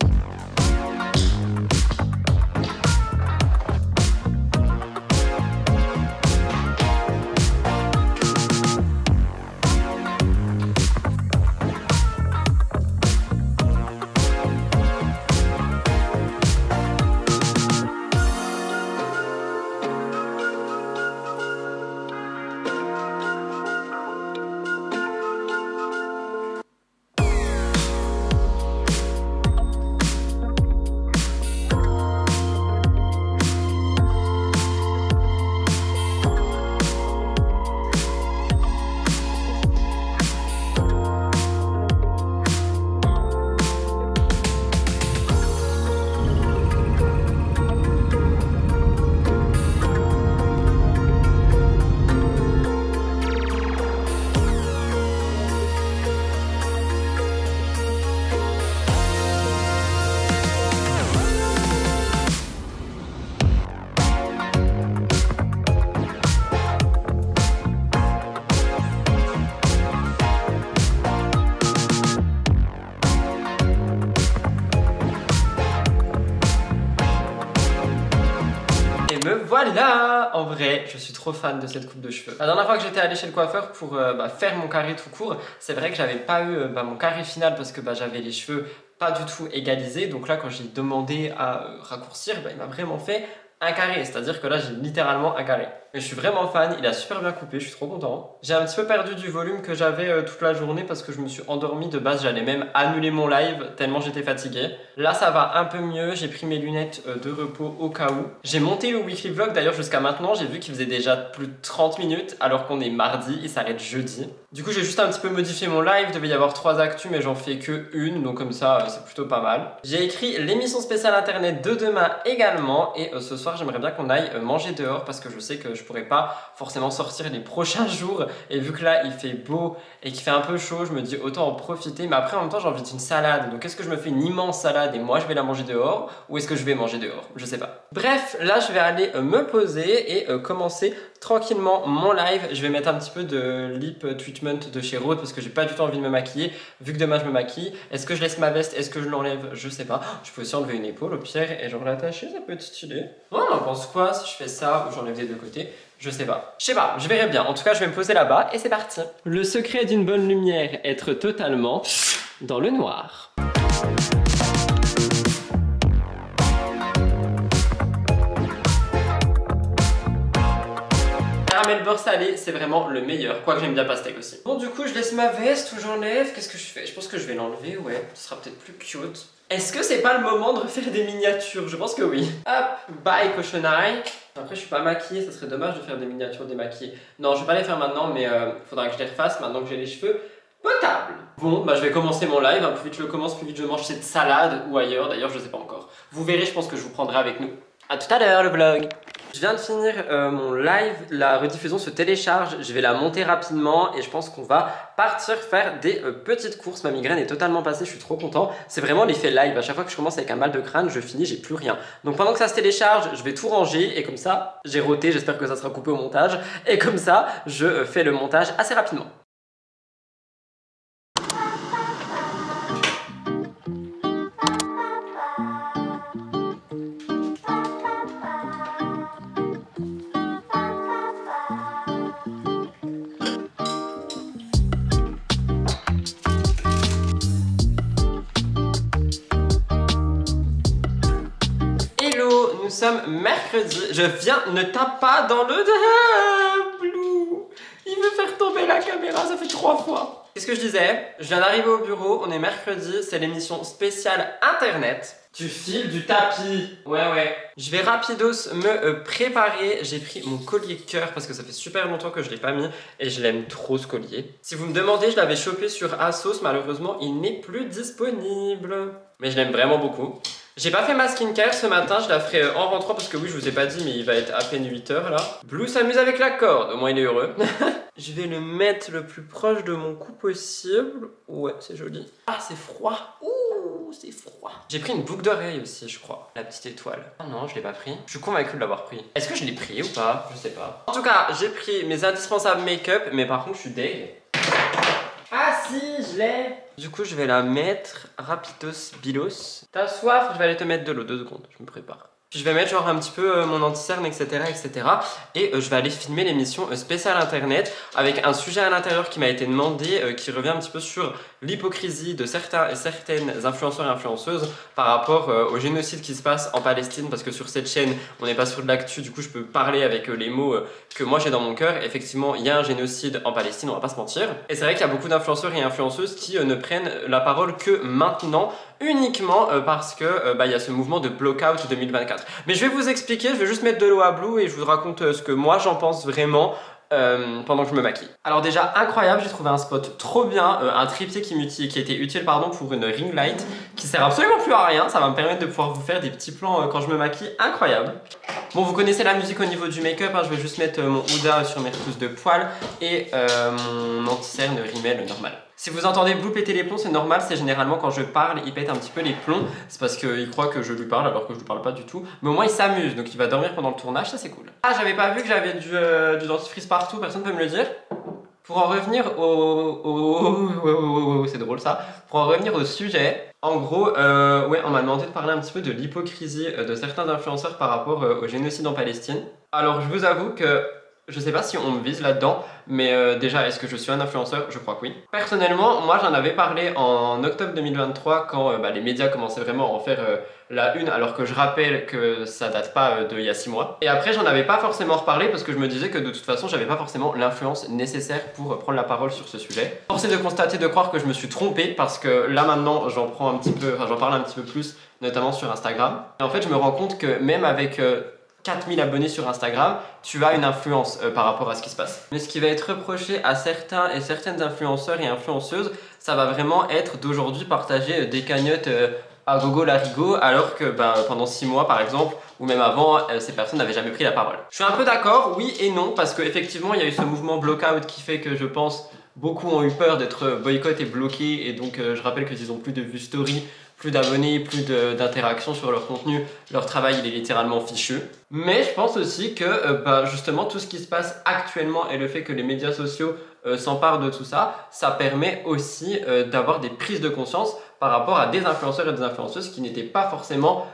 Me voilà! En vrai, je suis trop fan de cette coupe de cheveux. La dernière fois que j'étais allée chez le coiffeur pour faire mon carré tout court, c'est vrai que j'avais pas eu mon carré final parce que j'avais les cheveux pas du tout égalisés. Donc là, quand j'ai demandé à raccourcir, il m'a vraiment fait un carré. C'est-à-dire que là, j'ai littéralement un carré. Mais je suis vraiment fan, il a super bien coupé, je suis trop content. J'ai un petit peu perdu du volume que j'avais toute la journée parce que je me suis endormi. De base, j'allais même annuler mon live tellement j'étais fatigué. Là, ça va un peu mieux, j'ai pris mes lunettes de repos au cas où. J'ai monté le weekly vlog d'ailleurs jusqu'à maintenant, j'ai vu qu'il faisait déjà plus de 30 minutes alors qu'on est mardi, il s'arrête jeudi. Du coup, j'ai juste un petit peu modifié mon live, il devait y avoir 3 actus mais j'en fais que une, donc comme ça, c'est plutôt pas mal. J'ai écrit l'émission spéciale internet de demain également et ce soir, j'aimerais bien qu'on aille manger dehors parce que je sais que je pourrais pas forcément sortir les prochains jours et vu que là il fait beau et qu'il fait un peu chaud, je me dis autant en profiter, mais après en même temps j'ai envie d'une salade, donc est-ce que je me fais une immense salade et moi je vais la manger dehors ou est-ce que je vais manger dehors, je sais pas. Bref, là je vais aller me poser et commencer tranquillement mon live. Je vais mettre un petit peu de lip treatment de chez Rhode parce que j'ai pas du tout envie de me maquiller vu que demain je me maquille. Est-ce que je laisse ma veste, est-ce que je l'enlève, je sais pas. Je peux aussi enlever une épaule au pire et genre l'attacher, ça peut être stylé. On en pense quoi si je fais ça ou j'enlève des deux côtés? Je sais pas, je verrai bien. En tout cas, je vais me poser là-bas et c'est parti. Le secret d'une bonne lumière, être totalement dans le noir. Caramel beurre salé, c'est vraiment le meilleur. Quoique j'aime bien pastèque aussi. Bon, du coup, je laisse ma veste ou j'enlève. Qu'est-ce que je fais? Je pense que je vais l'enlever, ouais. Ce sera peut-être plus cute. Est-ce que c'est pas le moment de refaire des miniatures? Je pense que oui. Hop, bye cochonaille. Après, je suis pas maquillée, ça serait dommage de faire des miniatures démaquillées. Non, je vais pas les faire maintenant, mais faudra que je les refasse maintenant que j'ai les cheveux potables. Bon, je vais commencer mon live. Plus vite je le commence, plus vite je mange cette salade ou ailleurs. D'ailleurs, je sais pas encore. Vous verrez, je pense que je vous prendrai avec nous. A tout à l'heure, le vlog. Je viens de finir mon live, la rediffusion se télécharge, je vais la monter rapidement et je pense qu'on va partir faire des petites courses. Ma migraine est totalement passée, je suis trop content. C'est vraiment l'effet live, à chaque fois que je commence avec un mal de crâne, je finis, j'ai plus rien. Donc pendant que ça se télécharge, je vais tout ranger et comme ça, j'ai roté, j'espère que ça sera coupé au montage. Et comme ça, je fais le montage assez rapidement. Nous sommes mercredi. Je viens, ne tape pas dans le Blue. Il veut faire tomber la caméra, ça fait 3 fois. Qu'est-ce que je disais? Je viens d'arriver au bureau, on est mercredi, c'est l'émission spéciale internet. Tu files du tapis. Ouais. Je vais rapidos me préparer. J'ai pris mon collier cœur parce que ça fait super longtemps que je l'ai pas mis et je l'aime trop ce collier. Si vous me demandez, je l'avais chopé sur ASOS, malheureusement il n'est plus disponible. Mais je l'aime vraiment beaucoup. J'ai pas fait ma skincare ce matin, je la ferai en rentrant parce que oui, je vous ai pas dit, mais il va être à peine 8 h là. Blue s'amuse avec la corde, au moins il est heureux. Je vais le mettre le plus proche de mon cou possible. Ouais, c'est joli. Ah, c'est froid. Ouh, c'est froid. J'ai pris une boucle d'oreille aussi, je crois. La petite étoile. Ah non, je l'ai pas pris. Je suis convaincue de l'avoir pris. Est-ce que je l'ai pris ou pas? Je sais pas. En tout cas, j'ai pris mes indispensables make-up, mais par contre, je suis deg. Ah si, je l'ai. Du coup, je vais la mettre rapidos bilos. T'as soif? Je vais aller te mettre de l'eau, 2 secondes, je me prépare. Puis je vais mettre genre un petit peu mon anti-cerne, etc. Et je vais aller filmer l'émission spéciale internet avec un sujet à l'intérieur qui m'a été demandé, qui revient un petit peu sur l'hypocrisie de certains et certaines influenceurs et influenceuses par rapport au génocide qui se passe en Palestine, parce que sur cette chaîne, on n'est pas sur de l'actu, du coup je peux parler avec les mots que moi j'ai dans mon cœur. Effectivement, il y a un génocide en Palestine, on va pas se mentir. Et c'est vrai qu'il y a beaucoup d'influenceurs et influenceuses qui ne prennent la parole que maintenant, uniquement parce que il y a ce mouvement de Blockout 2024. Mais je vais vous expliquer, je vais juste mettre de l'eau à Blue et je vous raconte ce que moi j'en pense vraiment pendant que je me maquille. Alors déjà incroyable, j'ai trouvé un spot trop bien, un trépied qui était utile pour une ring light qui sert absolument plus à rien. Ça va me permettre de pouvoir vous faire des petits plans quand je me maquille, incroyable. Bon, vous connaissez la musique au niveau du make-up, hein, je vais juste mettre mon Huda sur mes repousses de poils et mon anti-cerne Rimmel normal. Si vous entendez Blue péter les plombs, c'est normal, c'est généralement quand je parle, il pète un petit peu les plombs. C'est parce qu'il croit que je lui parle alors que je lui parle pas du tout. Mais au moins il s'amuse, donc il va dormir pendant le tournage, ça c'est cool. Ah, j'avais pas vu que j'avais du dentifrice partout, personne peut me le dire. Pour en revenir c'est drôle ça. Pour en revenir au sujet, en gros, ouais, on m'a demandé de parler un petit peu de l'hypocrisie de certains influenceurs par rapport au génocide en Palestine. Alors je vous avoue que je sais pas si on me vise là-dedans, mais déjà, est-ce que je suis un influenceur? Je crois que oui. Personnellement, moi j'en avais parlé en octobre 2023 quand les médias commençaient vraiment à en faire la une, alors que je rappelle que ça date pas d'il y a 6 mois. Et après, j'en avais pas forcément reparlé parce que je me disais que de toute façon, j'avais pas forcément l'influence nécessaire pour prendre la parole sur ce sujet. Force est de constater, de croire que je me suis trompé parce que là maintenant, j'en parle un petit peu plus, notamment sur Instagram. Et en fait, je me rends compte que même avec 4000 abonnés sur Instagram, tu as une influence par rapport à ce qui se passe. Mais ce qui va être reproché à certains et certaines influenceurs et influenceuses, ça va vraiment être d'aujourd'hui partager des cagnottes à gogo larigot, alors que pendant 6 mois par exemple, ou même avant, ces personnes n'avaient jamais pris la parole. Je suis un peu d'accord, oui et non, parce qu'effectivement il y a eu ce mouvement blockout qui fait que je pense beaucoup ont eu peur d'être boycottés et bloqués, et donc je rappelle qu'ils ont plus de vues story, plus d'abonnés, plus d'interactions sur leur contenu, leur travail il est littéralement fichu. Mais je pense aussi que justement tout ce qui se passe actuellement et le fait que les médias sociaux s'emparent de tout ça, ça permet aussi d'avoir des prises de conscience par rapport à des influenceurs et des influenceuses qui n'étaient pas forcément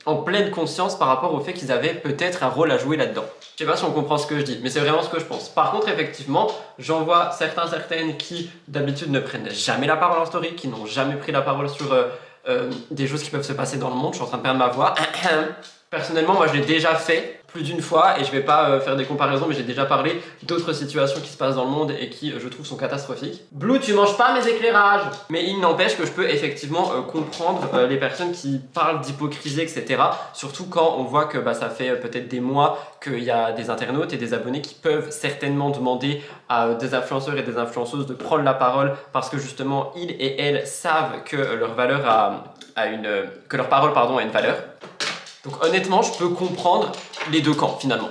en pleine conscience par rapport au fait qu'ils avaient peut-être un rôle à jouer là-dedans. Je sais pas si on comprend ce que je dis, mais c'est vraiment ce que je pense. Par contre, effectivement, j'en vois certaines qui d'habitude ne prennent jamais la parole en story, qui n'ont jamais pris la parole sur des choses qui peuvent se passer dans le monde. Je suis en train de perdre ma voix. Personnellement, moi je l'ai déjà fait plus d'une fois et je vais pas faire des comparaisons, mais j'ai déjà parlé d'autres situations qui se passent dans le monde et qui, je trouve, sont catastrophiques. Blue, tu manges pas mes éclairages! Mais il n'empêche que je peux effectivement comprendre les personnes qui parlent d'hypocrisie, etc. Surtout quand on voit que ça fait peut-être des mois qu'il y a des internautes et des abonnés qui peuvent certainement demander à des influenceurs et des influenceuses de prendre la parole parce que justement, ils et elles savent que leur valeur que leur parole a une valeur. Donc honnêtement, je peux comprendre les deux camps finalement.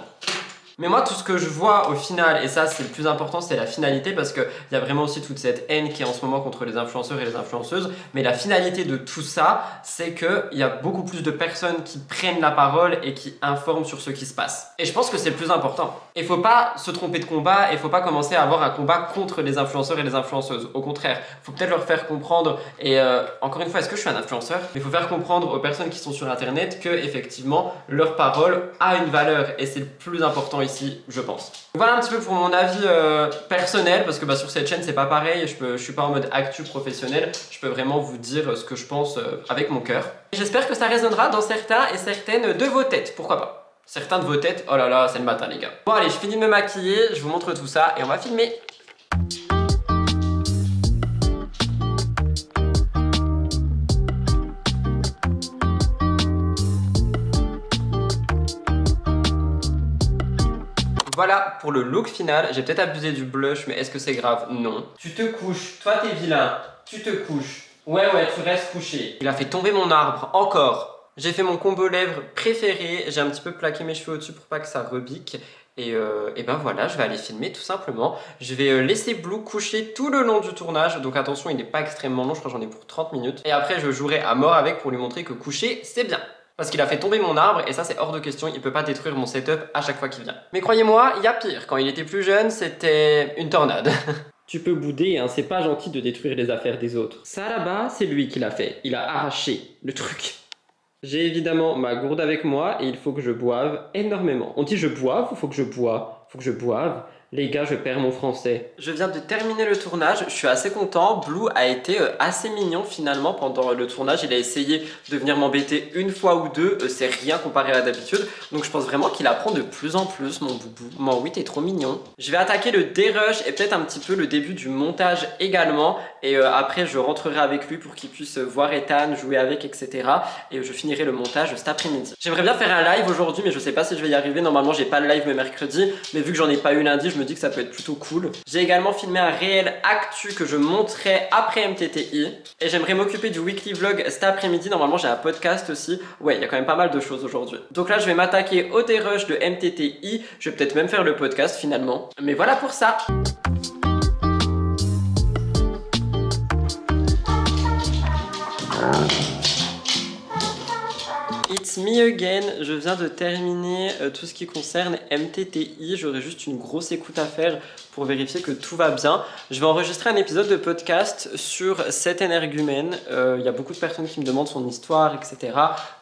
Mais moi, tout ce que je vois au final, et ça c'est le plus important, c'est la finalité, parce qu'il y a vraiment aussi toute cette haine qui est en ce moment contre les influenceurs et les influenceuses. Mais la finalité de tout ça, c'est qu'il y a beaucoup plus de personnes qui prennent la parole et qui informent sur ce qui se passe. Et je pense que c'est le plus important. Il faut pas se tromper de combat, et il faut pas commencer à avoir un combat contre les influenceurs et les influenceuses. Au contraire, il faut peut-être leur faire comprendre, et encore une fois, est-ce que je suis un influenceur? Mais il faut faire comprendre aux personnes qui sont sur internet que effectivement leur parole a une valeur, et c'est le plus important ici, je pense. Voilà un petit peu pour mon avis personnel, parce que sur cette chaîne c'est pas pareil, je suis pas en mode actu professionnel, je peux vraiment vous dire ce que je pense avec mon cœur. J'espère que ça résonnera dans certains et certaines de vos têtes, pourquoi pas. Certains de vos têtes, oh là là, c'est le matin les gars. Bon allez, je finis de me maquiller, je vous montre tout ça et on va filmer. Voilà pour le look final, j'ai peut-être abusé du blush, mais est-ce que c'est grave? Non. Tu te couches, toi t'es vilain, tu te couches. Ouais, tu restes couché. Il a fait tomber mon arbre, encore. J'ai fait mon combo lèvres préféré, j'ai un petit peu plaqué mes cheveux au-dessus pour pas que ça rebique. Et ben voilà, je vais aller filmer tout simplement. Je vais laisser Blue coucher tout le long du tournage. Donc attention, il n'est pas extrêmement long, je crois que j'en ai pour 30 minutes. Et après, je jouerai à mort avec pour lui montrer que coucher, c'est bien. Parce qu'il a fait tomber mon arbre et ça c'est hors de question, il peut pas détruire mon setup à chaque fois qu'il vient. Mais croyez-moi, il y a pire. Quand il était plus jeune, c'était une tornade. Tu peux bouder, hein, c'est pas gentil de détruire les affaires des autres. Ça là-bas, c'est lui qui l'a fait. Il a arraché le truc. J'ai évidemment ma gourde avec moi et il faut que je boive énormément. On dit je boive ou faut que je bois? Faut que je boive. Les gars, je perds mon français. Je viens de terminer le tournage, je suis assez content. Blue a été assez mignon finalement pendant le tournage. Il a essayé de venir m'embêter une fois ou deux, c'est rien comparé à d'habitude. Donc je pense vraiment qu'il apprend de plus en plus, mon boubou. Mon oui, t'es trop mignon. Je vais attaquer le dérush et peut-être un petit peu le début du montage également. Et après, je rentrerai avec lui pour qu'il puisse voir Ethan, jouer avec, etc. Et je finirai le montage cet après-midi. J'aimerais bien faire un live aujourd'hui, mais je sais pas si je vais y arriver. Normalement, j'ai pas le live le mercredi, mais vu que j'en ai pas eu lundi, je me dis que ça peut être plutôt cool. J'ai également filmé un réel actu que je montrerai après MTTI et j'aimerais m'occuper du weekly vlog cet après-midi. Normalement j'ai un podcast aussi. Ouais, il y a quand même pas mal de choses aujourd'hui. Donc là je vais m'attaquer au dérush de MTTI. Je vais peut-être même faire le podcast finalement. Mais voilà pour ça. It's me again, je viens de terminer tout ce qui concerne MTTI, j'aurai juste une grosse écoute à faire pour vérifier que tout va bien. Je vais enregistrer un épisode de podcast sur cet énergumène, il y a beaucoup de personnes qui me demandent son histoire, etc.,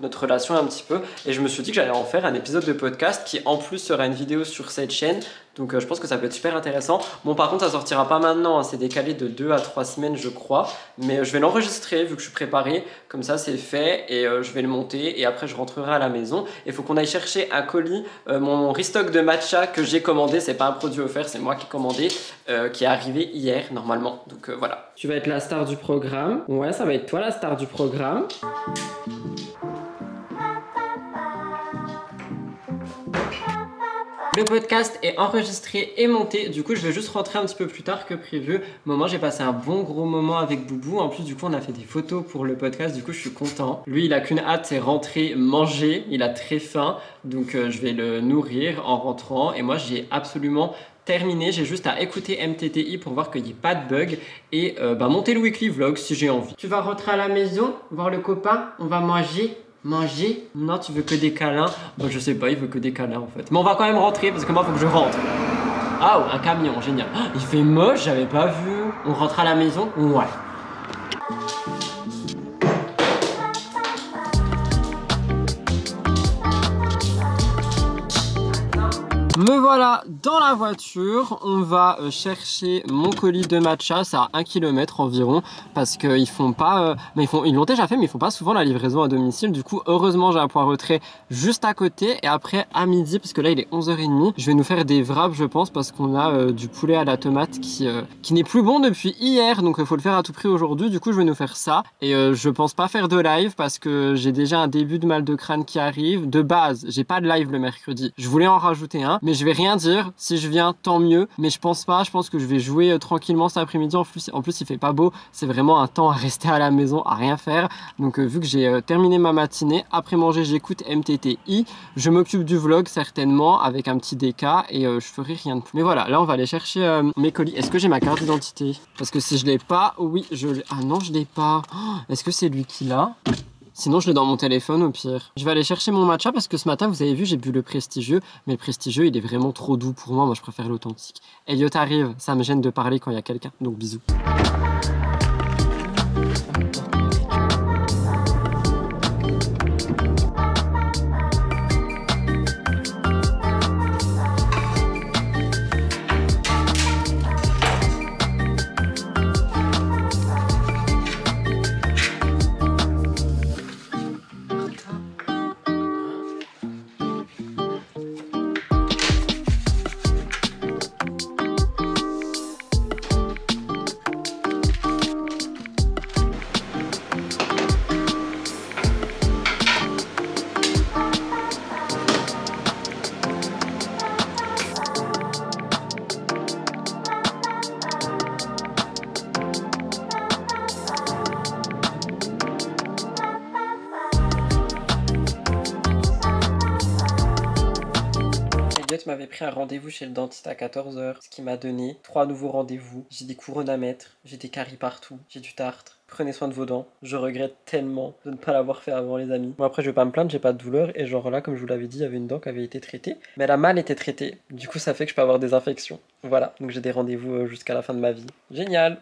notre relation un petit peu, et je me suis dit que j'allais en faire un épisode de podcast qui en plus sera une vidéo sur cette chaîne. Donc je pense que ça peut être super intéressant. Bon par contre ça sortira pas maintenant, hein, c'est décalé de 2 à 3 semaines je crois. Mais je vais l'enregistrer vu que je suis préparé. Comme ça c'est fait et je vais le monter et après je rentrerai à la maison. Il faut qu'on aille chercher un colis, mon restock de matcha que j'ai commandé. C'est pas un produit offert, c'est moi qui ai commandé, qui est arrivé hier normalement. Donc voilà. Tu vas être la star du programme. Ouais, ça va être toi la star du programme. Le podcast est enregistré et monté, du coup je vais juste rentrer un petit peu plus tard que prévu. Moi j'ai passé un bon gros moment avec Boubou, en plus du coup on a fait des photos pour le podcast, du coup je suis content. Lui il a qu'une hâte, c'est rentrer, manger, il a très faim, donc je vais le nourrir en rentrant et moi j'ai absolument terminé, j'ai juste à écouter MTTI pour voir qu'il n'y ait pas de bug et monter le weekly vlog si j'ai envie. Tu vas rentrer à la maison, voir le copain, on va manger. Manger? Non, tu veux que des câlins? Bon, je sais pas, il veut que des câlins en fait. Mais on va quand même rentrer parce que moi, faut que je rentre. Ah, un camion, génial. Oh, il fait moche, j'avais pas vu. On rentre à la maison? Ouais. Me voilà dans la voiture, on va chercher mon colis de matcha, c'est à 1 km environ parce qu'ils font pas, ils l'ont déjà fait mais ils font pas souvent la livraison à domicile. Du coup heureusement j'ai un point retrait juste à côté et après à midi, parce que là il est 11h30, je vais nous faire des wraps je pense parce qu'on a du poulet à la tomate qui n'est plus bon depuis hier, donc il faut le faire à tout prix aujourd'hui. Du coup je vais nous faire ça et je pense pas faire de live parce que j'ai déjà un début de mal de crâne qui arrive. De base j'ai pas de live le mercredi, je voulais en rajouter un mais je vais rien dire, si je viens tant mieux, mais je pense pas, je pense que je vais jouer tranquillement cet après-midi. En plus il fait pas beau, c'est vraiment un temps à rester à la maison, à rien faire. Donc vu que j'ai terminé ma matinée, après manger j'écoute MTTI, je m'occupe du vlog certainement avec un petit DK et je ferai rien de plus. Mais voilà, là on va aller chercher mes colis. Est-ce que j'ai ma carte d'identité? Parce que si je l'ai pas, oui je l'ai. Ah non je l'ai pas. Oh, est-ce que c'est lui qui l'a? Sinon je l'ai dans mon téléphone au pire. Je vais aller chercher mon matcha parce que ce matin vous avez vu j'ai bu le prestigieux. Mais le prestigieux il est vraiment trop doux pour moi. Moi je préfère l'authentique. Elliot arrive, ça me gêne de parler quand il y a quelqu'un. Donc bisous. Juliette m'avait pris un rendez-vous chez le dentiste à 14h, ce qui m'a donné 3 nouveaux rendez-vous. J'ai des couronnes à mettre, j'ai des caries partout, j'ai du tartre. Prenez soin de vos dents. Je regrette tellement de ne pas l'avoir fait avant, les amis. Bon, après, je vais pas me plaindre, j'ai pas de douleur. Et genre là, comme je vous l'avais dit, il y avait une dent qui avait été traitée. Mais elle a mal été traitée. Du coup, ça fait que je peux avoir des infections. Voilà, donc j'ai des rendez-vous jusqu'à la fin de ma vie. Génial!